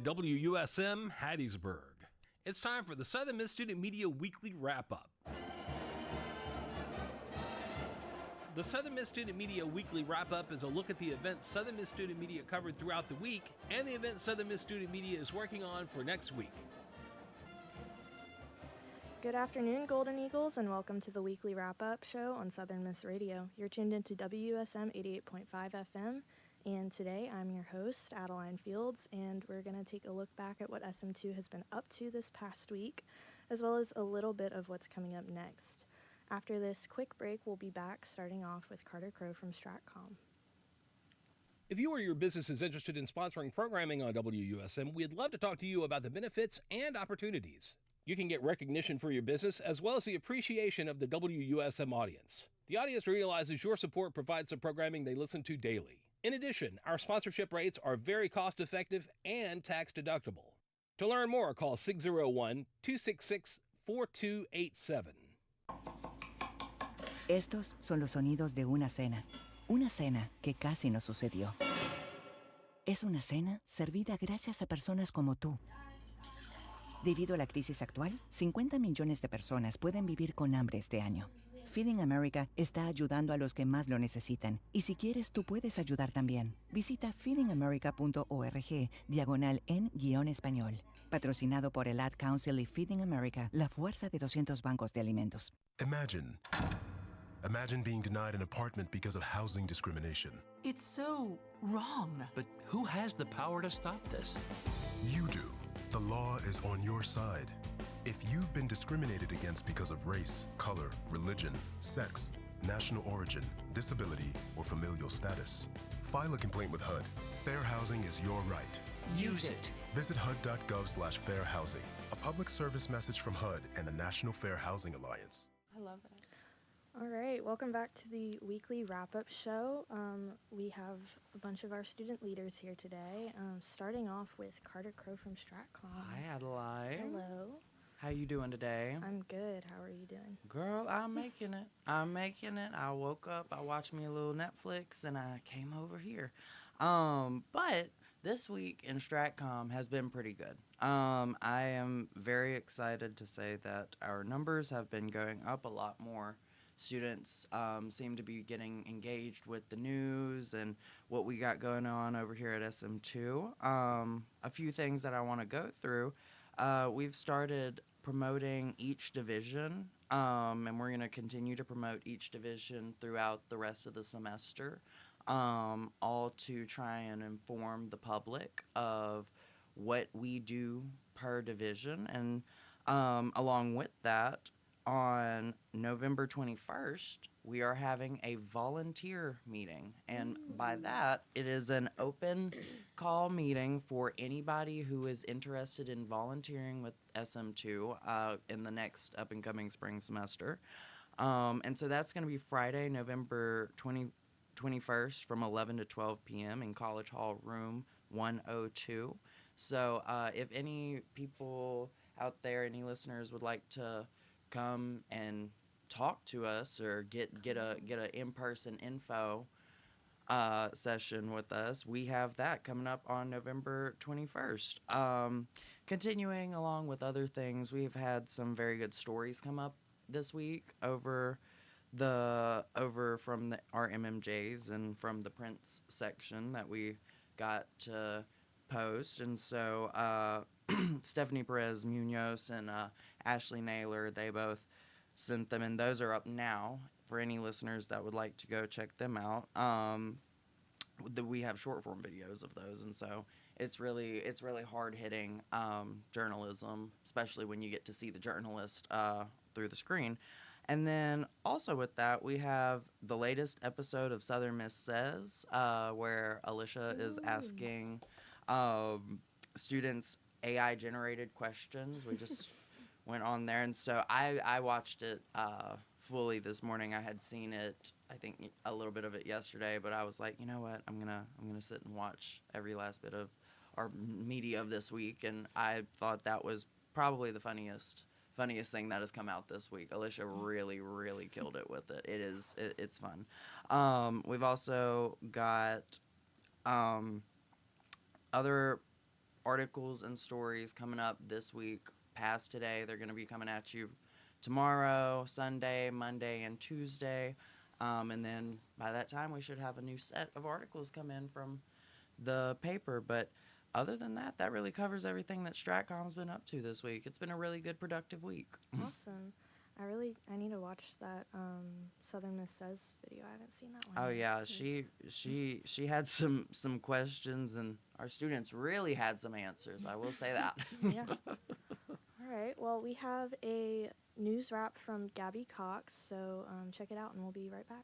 WUSM Hattiesburg. It's time for the Southern Miss Student Media Weekly Wrap Up. The Southern Miss Student Media Weekly Wrap Up is a look at the events Southern Miss Student Media covered throughout the week and the events Southern Miss Student Media is working on for next week. Good afternoon, Golden Eagles, and welcome to the Weekly Wrap Up show on Southern Miss Radio. You're tuned into WUSM 88.5 FM, and today I'm your host, Adeline Fields, and we're going to take a look back at what SM2 has been up to this past week, as well as a little bit of what's coming up next. After this quick break, we'll be back starting off with Carter Crow from Stratcom. If you or your business is interested in sponsoring programming on WUSM, we'd love to talk to you about the benefits and opportunities. You can get recognition for your business as well as the appreciation of the WUSM audience. The audience realizes your support provides the programming they listen to daily. In addition, our sponsorship rates are very cost-effective and tax-deductible. To learn more, call 601-266-4287. Estos son los sonidos de una cena que casi no sucedió. Es una cena servida gracias a personas como tú. Debido a la crisis actual, 50 millones de personas pueden vivir con hambre este año. Feeding America está ayudando a los que más lo necesitan. Y si quieres, tú puedes ayudar también. Visita feedingamerica.org/en-español. Patrocinado por el Ad Council y Feeding America, la fuerza de 200 bancos de alimentos. Imagine being denied an apartment because of housing discrimination. It's so wrong. But who has the power to stop this? You do. The law is on your side. If you've been discriminated against because of race, color, religion, sex, national origin, disability, or familial status, file a complaint with HUD. Fair housing is your right. Use it. Visit HUD.gov/fair housing, a public service message from HUD and the National Fair Housing Alliance. I love that. All right, welcome back to the Weekly Wrap-Up show. We have a bunch of our student leaders here today, starting off with Carter Crow from Stratcom. Hi, Adeline. Hello. How you doing today? I'm good. How are you doing? Girl, I'm making it. I woke up, I watched me a little Netflix, and I came over here. But this week in Stratcom has been pretty good. I am very excited to say that our numbers have been going up a lot more. Students seem to be getting engaged with the news and what we got going on over here at SM2. A few things that I want to go through. We've started promoting each division, and we're going to continue to promote each division throughout the rest of the semester, all to try and inform the public of what we do per division. And along with that, on November 21st, we are having a volunteer meeting. And by that, it is an open call meeting for anybody who is interested in volunteering with SM2 in the next up-and-coming spring semester. And so that's going to be Friday, November 21st from 11 to 12 p.m. in College Hall Room 102. So if any people out there, any listeners would like to come and talk to us or get a in-person info session with us, we have that coming up on November 21st. Continuing along with other things, we've had some very good stories come up this week over from our MMJs and from the Prince section that we got to post. And so Stephanie Perez Munoz and Ashley Naylor, they both sent them, and those are up now for any listeners that would like to go check them out. We have short form videos of those, and so it's really hard hitting journalism, especially when you get to see the journalist through the screen. And then also with that, we have the latest episode of Southern Miss Says, where Alicia is asking students AI-generated questions. We just went on there, and so I watched it fully this morning. I had seen it, I think, a little bit of it yesterday, but I was like, you know what, I'm gonna sit and watch every last bit of our media of this week, and I thought that was probably the funniest thing that has come out this week. Alicia really killed it with it. It's fun. We've also got other articles and stories coming up this week, past today. They're going to be coming at you tomorrow, Sunday, Monday, and Tuesday. And then by that time, we should have a new set of articles come in from the paper. But other than that, that really covers everything that StratCom's been up to this week. It's been a really good, productive week. Awesome. I need to watch that Southern Miss Says video. I haven't seen that one. Oh yet. yeah, she had some questions, and our students really had some answers. I will say that. Yeah. All right. Well, we have a news wrap from Gabby Cox, so check it out, and we'll be right back.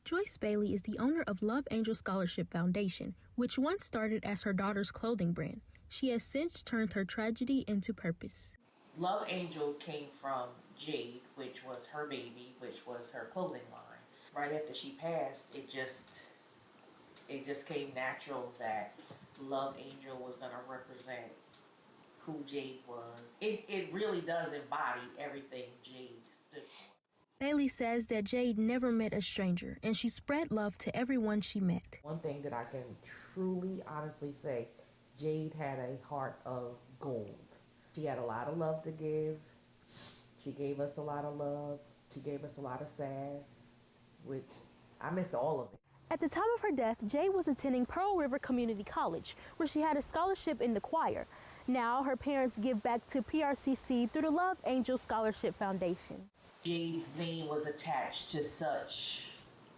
Joyce Bailey is the owner of Love Angel Scholarship Foundation, which once started as her daughter's clothing brand. She has since turned her tragedy into purpose. Love Angel came from Jade, which was her baby, which was her clothing line. Right after she passed, it just came natural that Love Angel was going to represent who Jade was. It really does embody everything Jade stood for. Bailey says that Jade never met a stranger, and she spread love to everyone she met. One thing that I can truly, honestly say, Jade had a heart of gold. She had a lot of love to give. She gave us a lot of love. She gave us a lot of sass, which I miss all of it. At the time of her death, Jade was attending Pearl River Community College, where she had a scholarship in the choir. Now, her parents give back to PRCC through the Love Angel Scholarship Foundation. Jade's name was attached to such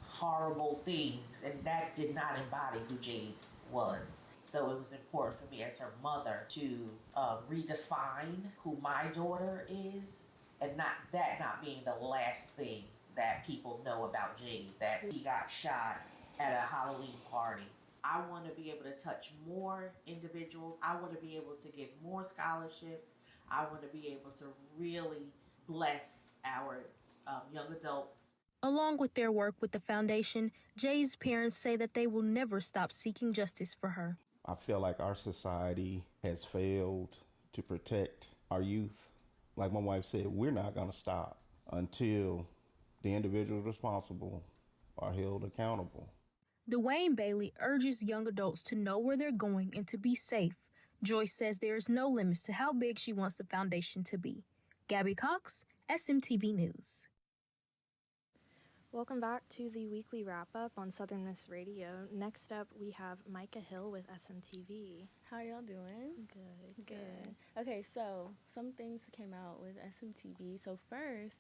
horrible things, and that did not embody who Jade was. So it was important for me as her mother to redefine who my daughter is, and not being the last thing that people know about Jade, that she got shot at a Halloween party. I want to be able to touch more individuals. I want to be able to give more scholarships. I want to be able to really bless our young adults. Along with their work with the foundation, Jade's parents say that they will never stop seeking justice for her. I feel like our society has failed to protect our youth. Like my wife said, we're not going to stop until the individuals responsible are held accountable. Dwayne Bailey urges young adults to know where they're going and to be safe. Joyce says there is no limits to how big she wants the foundation to be. Gabby Cox, SMTV News. Welcome back to the weekly wrap-up on Southern Miss Radio. Next up, we have Micah Hill with SMTV. How are y'all doing? Good. Okay, so some things came out with SMTV. So first,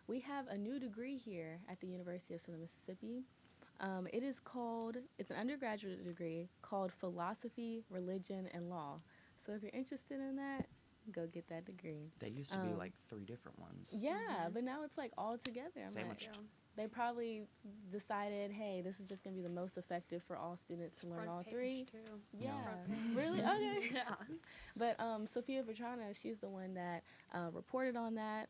we have a new degree here at the University of Southern Mississippi. It's an undergraduate degree called Philosophy, Religion, and Law. So if you're interested in that, go get that degree. They used to be like 3 different ones. Yeah, but now it's like all together. They probably decided, hey, this is just going to be the most effective for all students to learn all 3. Too. Yeah. Really? Okay. Yeah. But Sophia Vetrano, she's the one that reported on that.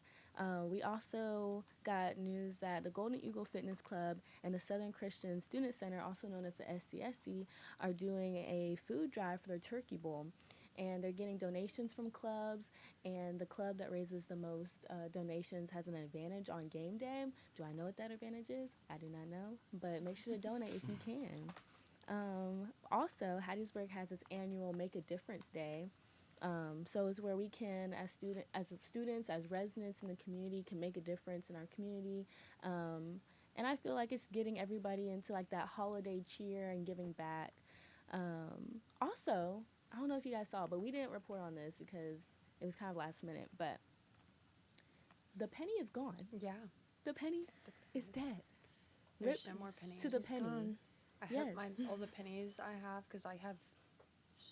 We also got news that the Golden Eagle Fitness Club and the Southern Christian Student Center, also known as the SCSC, are doing a food drive for their Turkey Bowl. And they're getting donations from clubs, and the club that raises the most donations has an advantage on game day. Do I know what that advantage is? I do not know, but make sure to donate if you can. Also, Hattiesburg has its annual Make a Difference Day. So it's where we can, as students, as residents in the community, can make a difference in our community. And I feel like it's getting everybody into like that holiday cheer and giving back. Also, I don't know if you guys saw, but we didn't report on this because it was kind of last minute, but the penny is gone. Yeah. The penny is dead. There's no more pennies. To the penny. I hope all the pennies I have, because I have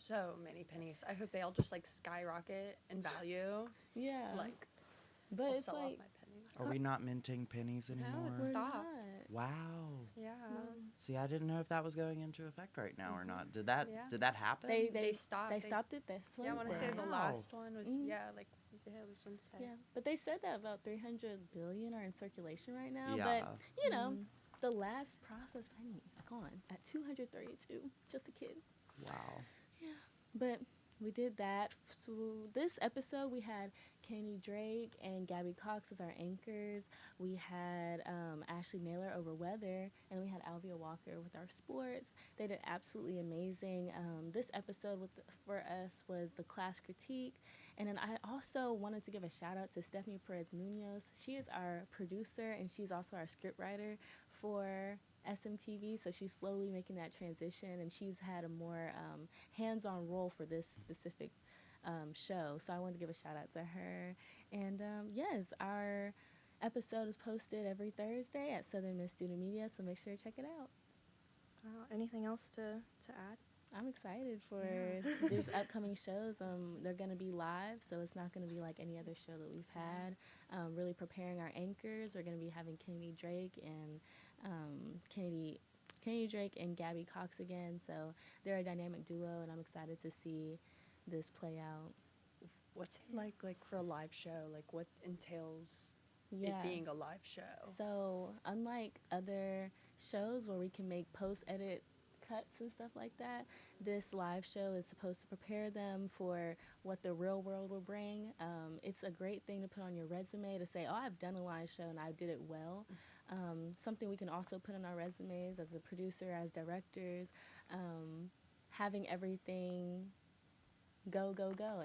so many pennies, I hope they all just like skyrocket in value. Yeah. Like, but I'll it's sell like, off my pennies. Are we not minting pennies anymore? No, it stopped. Wow. Yeah. See, I didn't know if that was going into effect right now or not. Did that happen? They stopped. They stopped it this Wednesday. Yeah, I want to say the last one was it was Wednesday. Yeah, but they said that about 300 billion are in circulation right now. Yeah. But you know, the last processed penny gone at 232. Just a kid. Wow. Yeah, but We did that. So this episode, we had Kenny Drake and Gabby Cox as our anchors. We had Ashley Naylor over weather, and we had Alvia Walker with our sports. They did absolutely amazing. This episode for us was the class critique. And then I also wanted to give a shout out to Stephanie Perez Munoz. She is our producer, and she's also our script writer for SMTV, so she's slowly making that transition, and she's had a more hands-on role for this specific show. So I wanted to give a shout out to her. And yes, our episode is posted every Thursday at Southern Miss Student Media, so make sure to check it out. Anything else to add? I'm excited for these upcoming shows. They're going to be live, so it's not going to be like any other show that we've had. Really preparing our anchors. We're going to be having Kenny Drake and Kenny Drake and Gabby Cox again. So they're a dynamic duo, and I'm excited to see this play out. What's it like for a live show? Like, what entails it being a live show? So unlike other shows where we can make post-edit cuts and stuff like that, this live show is supposed to prepare them for what the real world will bring. It's a great thing to put on your resume to say, oh, I've done a live show and I did it well. Something we can also put on our resumes as a producer, as directors, having everything go.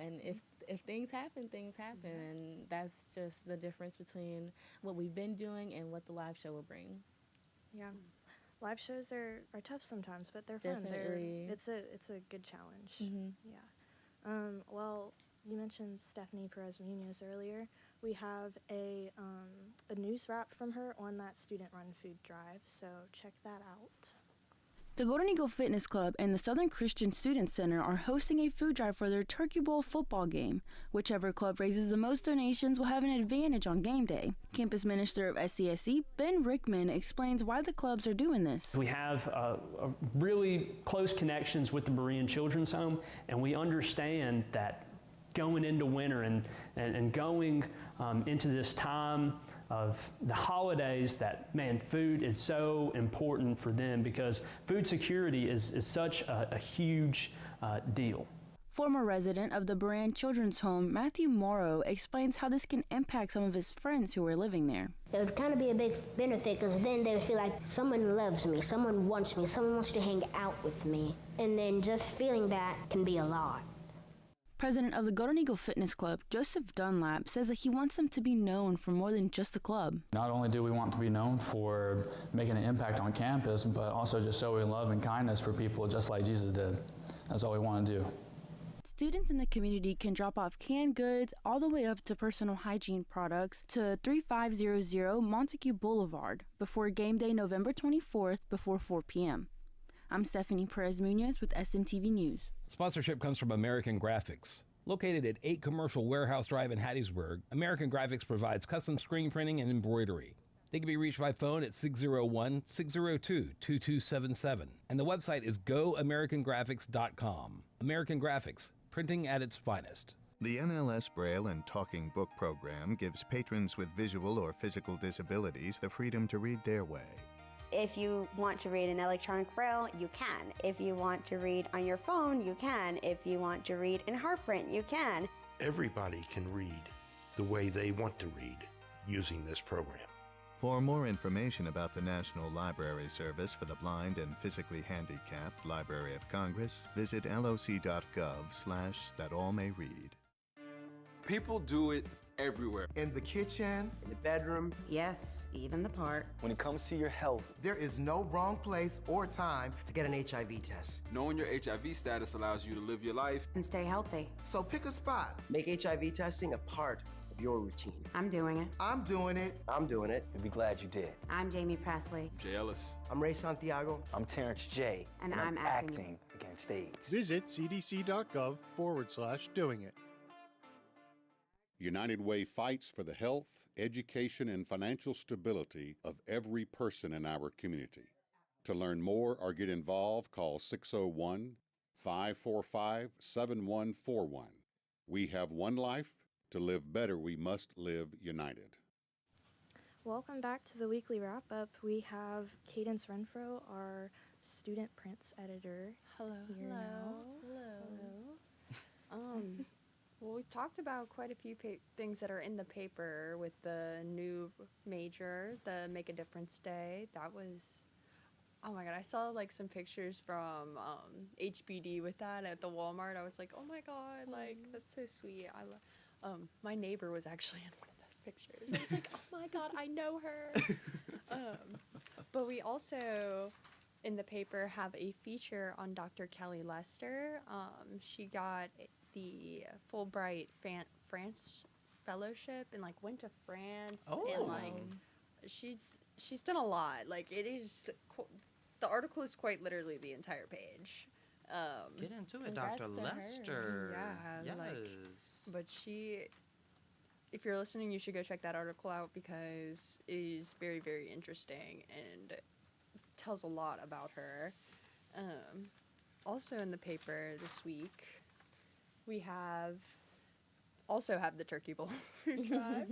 And if things happen, things happen. And that's just the difference between what we've been doing and what the live show will bring. Yeah. Live shows are tough sometimes, but they're fun. Definitely. It's a good challenge. Mm-hmm. Yeah. Well, you mentioned Stephanie Perez Munoz earlier. We have a news wrap from her on that student-run food drive, so check that out. The Golden Eagle Fitness Club and the Southern Christian Student Center are hosting a food drive for their Turkey Bowl football game. Whichever club raises the most donations will have an advantage on game day. Campus Minister of SCSE, Ben Rickman, explains why the clubs are doing this. We have really close connections with the Berean Children's Home, and we understand that going into winter and going into this time of the holidays, that, man, food is so important for them because food security is such a huge deal. Former resident of the Berean Children's Home, Matthew Morrow, explains how this can impact some of his friends who are living there. It would kind of be a big benefit because then they would feel like someone loves me, someone wants to hang out with me. And then just feeling that can be a lot. President of the Golden Eagle Fitness Club, Joseph Dunlap, says that he wants them to be known for more than just a club. Not only do we want to be known for making an impact on campus, but also just showing love and kindness for people just like Jesus did. That's all we want to do. Students in the community can drop off canned goods all the way up to personal hygiene products to 3500 Montague Boulevard before game day November 24th before 4 p.m. I'm Stephanie Perez Munoz with SMTV News. Sponsorship comes from American Graphics. Located at 8 Commercial Warehouse Drive in Hattiesburg, American Graphics provides custom screen printing and embroidery. They can be reached by phone at 601-602-2277. And the website is goamericangraphics.com. American Graphics, printing at its finest. The NLS Braille and Talking Book program gives patrons with visual or physical disabilities the freedom to read their way. If you want to read in electronic braille, you can. If you want to read on your phone, you can. If you want to read in heart print, you can. Everybody can read the way they want to read using this program. For more information about the National Library Service for the Blind and Physically Handicapped Library of Congress, visit loc.gov/thatallmayread. People do it everywhere. In the kitchen, in the bedroom, yes, even the park. When it comes to your health, there is no wrong place or time to get an HIV test. Knowing your HIV status allows you to live your life and stay healthy. So pick a spot. Make HIV testing a part of your routine. I'm doing it. I'm doing it. I'm doing it. And be glad you did. I'm Jamie Presley. I'm Jay Ellis. I'm Ray Santiago. I'm Terrence J. And I'm acting against AIDS. Visit cdc.gov/doing it. United Way fights for the health, education, and financial stability of every person in our community. To learn more or get involved, call 601-545-7141. We have one life. To live better, we must live united. Welcome back to the Weekly Wrap Up. We have Cadence Renfro, our student prints editor. Hello. Here now. Hello. Well, we've talked about quite a few things that are in the paper with the new major, the Make a Difference Day. That was, oh my God, I saw like some pictures from HBD with that at the Walmart. I was like, oh my God, like that's so sweet. My neighbor was actually in one of those pictures. I was like, oh my God, I know her. But we also, in the paper, have a feature on Dr. Kelly Lester. She got the Fulbright France Fellowship and like went to France and like she's done a lot. Like it is, the article is quite literally the entire page. Get into it, Dr. Lester. Yeah, yes. But if you're listening, you should go check that article out because it is very, very interesting and tells a lot about her. Also in the paper this week, we also have the Turkey Bowl food drive.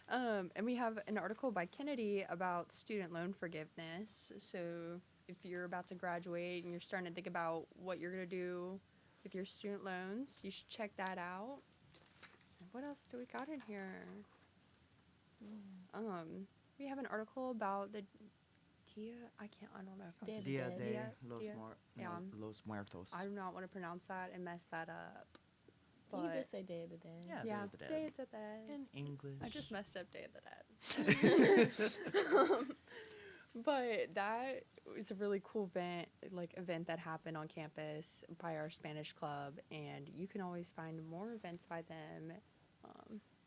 And we have an article by Kennedy about student loan forgiveness. So if you're about to graduate and you're starting to think about what you're going to do with your student loans, you should check that out. And what else do we got in here? We have an article about the I don't know if I'm Dia de yeah. los Muertos. I do not want to pronounce that and mess that up. You But just say Day of the Dead. Yeah, yeah, Day of the Dead. Day of the Dead. In English. I just messed up Day of the Dead. But that was a really cool event that happened on campus by our Spanish club, and you can always find more events by them.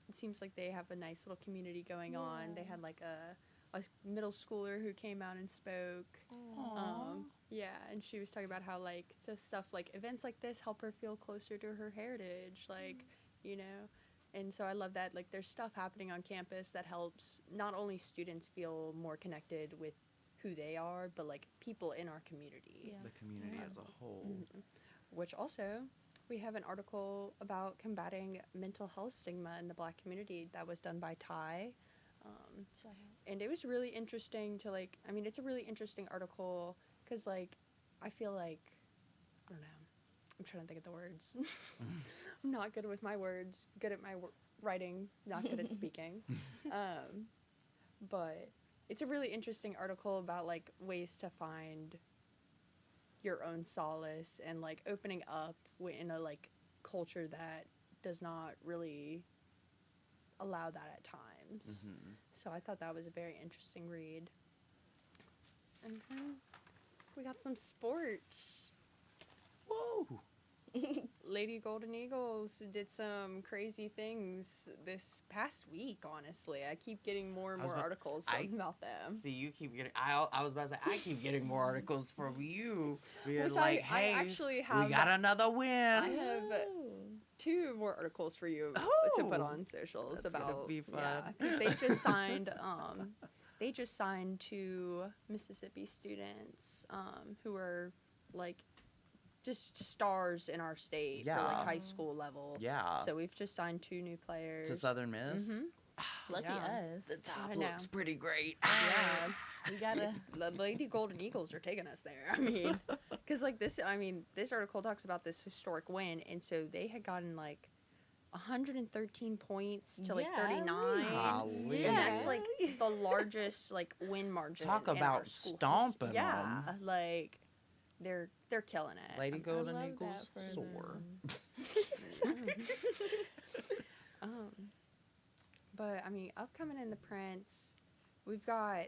It seems like they have a nice little community going on. They had like a middle schooler who came out and spoke. Yeah, and she was talking about how like just stuff like events like this help her feel closer to her heritage, like, you know. And so I love that like there's stuff happening on campus that helps not only students feel more connected with who they are, but like people in our community. The community as a whole. Which also, we have an article about combating mental health stigma in the Black community that was done by Ty. And it was really interesting to it's a really interesting article because like I feel like, I don't know, I'm trying to think of the words. I'm not good with my words, good at my writing, not good at speaking. But it's a really interesting article about like ways to find your own solace and like opening up in a like culture that does not really allow that at times. So I thought that was a very interesting read. And then we got some sports. Whoa! Lady Golden Eagles did some crazy things this past week, honestly. I keep getting more and more articles about them. See, you keep getting... I was about to say, I keep getting more articles from you. Being Which like, I hey, actually have, we got another win. I have 2 more articles for you to put on socials. That's about... gonna be fun. Yeah, 'cause they just signed 2 Mississippi students who are, like, just stars in our state for like high school level. Yeah. So we've just signed 2 new players To Southern Miss? Lucky us. The top looks pretty great. Yeah. We gotta. The Lady Golden Eagles are taking us there. I mean, because like this article talks about this historic win, and so they had gotten like 113 points to like 39, Golly. and that's like the largest like win margin. Talk in about our school stomping Yeah, them. like they're killing it. Lady Golden Eagles soar. But I mean, upcoming in the prints, we've got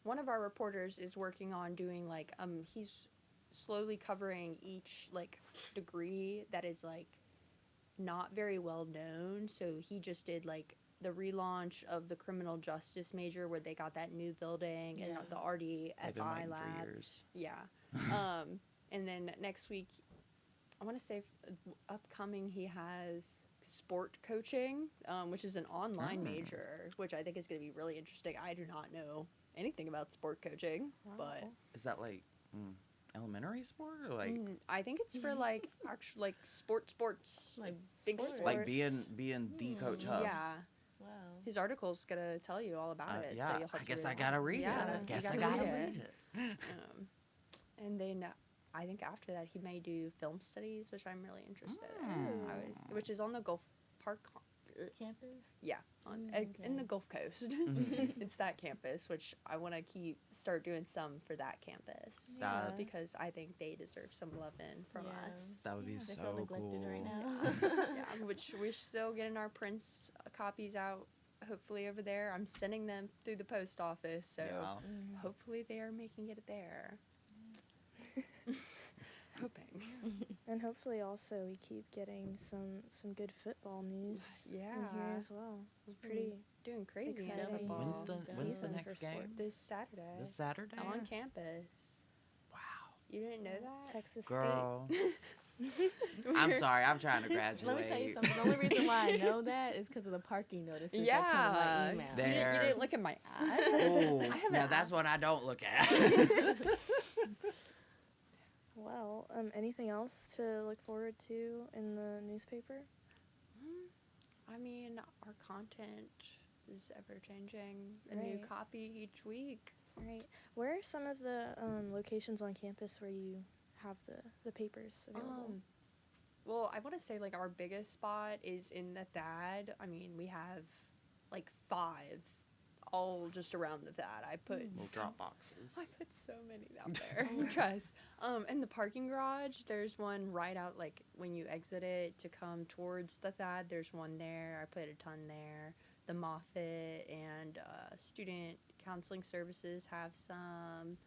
one of our reporters is working on doing like he's slowly covering each like degree that is like not very well known. So he just did like the relaunch of the criminal justice major where they got that new building and the RDFI lab. For years. Yeah. And then next week, I want to say upcoming he has sport coaching, which is an online major, which I think is going to be really interesting. I do not know anything about sport coaching, but is that like elementary sport or like? I think it's for like actual like sports, like big sports, like being the coach hub. Yeah. Wow. His article's gonna tell you all about it. Yeah. So you'll have I to guess read I gotta read it. Yeah, I guess I gotta read it. And then I think after that he may do film studies, which I'm really interested in, which is on the Gulf Park campus. Yeah, in the Gulf Coast. It's that campus, which I want to start doing some for that campus because I think they deserve some loving from us. That would be so cool. Right now. Yeah, which we're still getting our prints copies out. Hopefully over there, I'm sending them through the post office, so hopefully they are making it there. Hoping. And hopefully also we keep getting some good football news in here as well. It's pretty doing crazy exciting. When's the next game? This Saturday. This Saturday? On campus. Wow. You didn't know that? Texas Girl. I'm sorry, I'm trying to graduate. Let me tell you something. The only reason why I know that is because of the parking notices that come in my email. You didn't look at my ad? Oh, now that's one I don't look at. Well, anything else to look forward to in the newspaper? I mean, our content is ever changing. A new copy each week. Right. Where are some of the locations on campus where you have the papers available? Well, I want to say like our biggest spot is in the THAD. I mean, we have like 5 all just around the THAD. I put drop boxes. I put so many out there. Trust. In the parking garage, there's one right out like when you exit it to come towards the THAD. There's one there. I put a ton there. The Moffitt and student counseling services have some.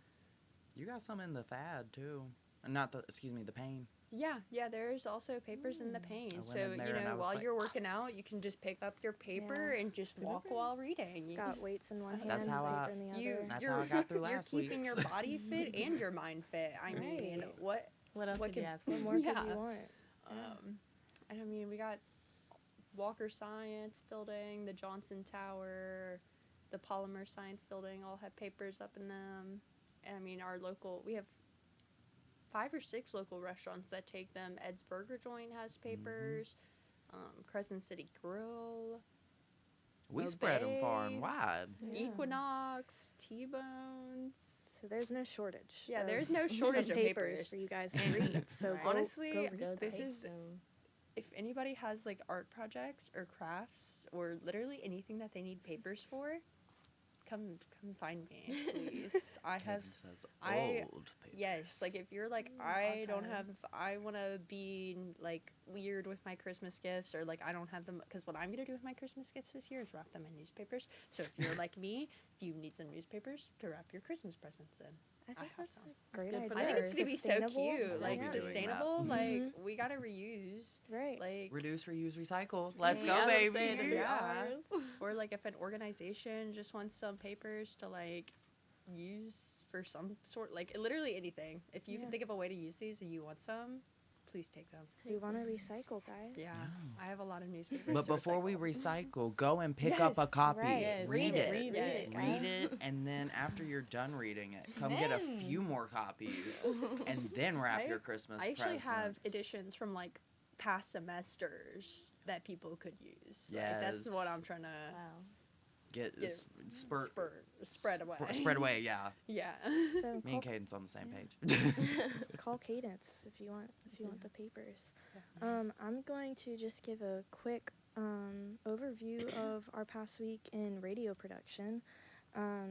You got some in the THAD too. Not the the Pain. Yeah, there's also papers in the Pain. So, while you're working out, you can just pick up your paper and just walk while reading. Got weights in one hand, That's how paper in the other. That's how I got through last week. You're keeping your body fit and your mind fit. I mean, what else could you ask for? What more could you want? And I mean, we got Walker Science Building, the Johnson Tower, the Polymer Science Building all have papers up in them. And I mean, we have 5 or 6 local restaurants that take them. Ed's Burger Joint has papers. Crescent City Grill. We spread them far and wide. Equinox, T-Bones. So there's no shortage. Yeah, there's no shortage of papers for you guys to read. So honestly, go this is if anybody has like art projects or crafts or literally anything that they need papers for, come find me, please. Yes, like if you're like I want to be like weird with my Christmas gifts, or like I don't have them, because what I'm gonna do with my Christmas gifts this year is wrap them in newspapers. So if you're like me, if you need some newspapers to wrap your Christmas presents in, I think that's a great idea. I think it's gonna be so cute, like Yeah. sustainable. Like we gotta reuse, like Reduce, reuse, recycle. Let's Yeah, go, I would say baby. it'd be ours. Or like if an organization just wants some papers to like use for some sort, like literally anything. If you can think of a way to use these and you want some, please take them. We want to recycle, guys. Yeah, I have a lot of newspapers. But before we recycle, go and pick up a copy. Right. Read it. Read Read it, and then after you're done reading it, come get a few more copies, and then wrap your Christmas I actually presents. have editions from like past semesters that people could use. Like, that's what I'm trying to get spread away. Spread away, yeah. Yeah. So Me and Caden's on the same page. call Cadence if you want the papers. I'm going to just give a quick overview of our past week in radio production.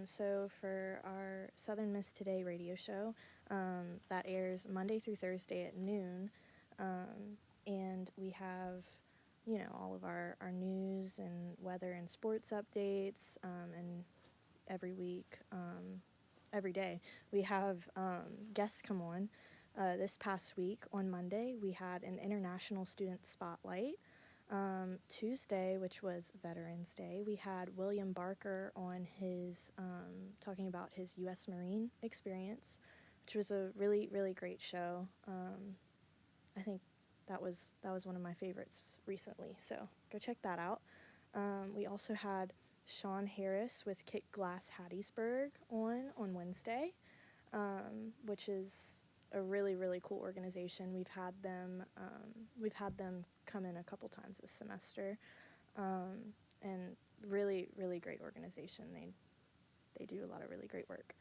So for our Southern Miss Today radio show, that airs Monday through Thursday at noon, and we have all of our news and weather and sports updates, and every week, every day, we have guests come on. This past week, on Monday, we had an International Student Spotlight. Tuesday, which was Veterans Day, we had William Barker on his, talking about his U.S. Marine experience, which was a really, really great show. I think that was one of my favorites recently, so go check that out. We also had Sean Harris with Kick Glass Hattiesburg on Wednesday, which is a really, really cool organization. We've had them come in a couple times this semester, and really, really great organization. They do a lot of really great work.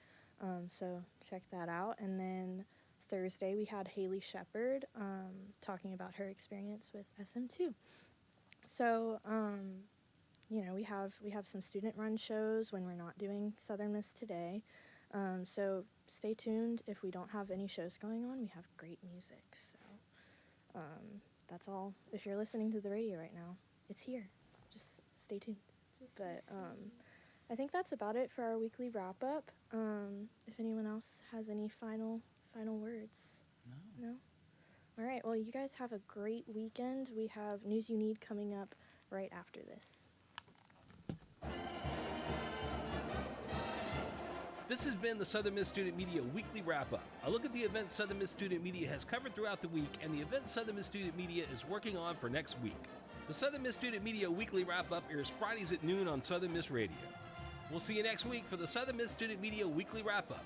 So check that out. And then Thursday, we had Haley Shepard talking about her experience with SM2. So, you know, we have some student-run shows when we're not doing Southern Miss Today. So stay tuned. If we don't have any shows going on, we have great music. So that's all. If you're listening to the radio right now, it's here. Just stay tuned. But I think that's about it for our weekly wrap-up. If anyone else has any final words. No? All right, well, you guys have a great weekend. We have News You Need coming up right after this. This has been the Southern Miss Student Media Weekly Wrap Up. A look at the events Southern Miss Student Media has covered throughout the week and the events Southern Miss Student Media is working on for next week. The Southern Miss Student Media Weekly Wrap Up airs Fridays at noon on Southern Miss Radio. We'll see you next week for the Southern Miss Student Media Weekly Wrap Up.